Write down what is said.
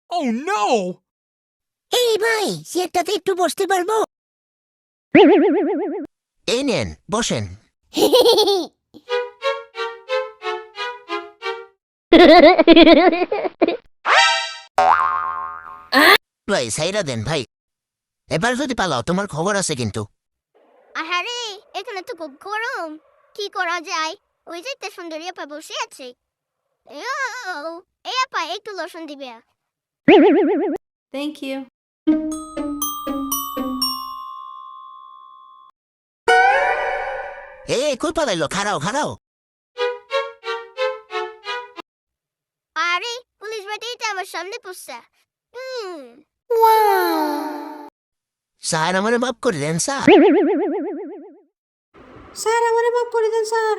Oh no! এই ভাই, চেয়ারটাতে একটু বসতে পারবো? এই নেন, বসেন। ভাই সাইরা দেন ভাই, এবার যদি পালাও তোমার খবর আছে কিন্তু। আহারে, এখানে তো খুব গরম। কি করা যায়? ওই যে একটা সুন্দরী আপা বসে আছে। এই আপা একটু লোশন দিবে? Thank you. কই পালাইলো? খাড়াও খাড়াও। আরে, পুলিশ বাটিটা আমার সামনে পড়ছে। স্যার আমারে মাফ করে দেন স্যার। স্যার আমারে মাফ করে দেন স্যার।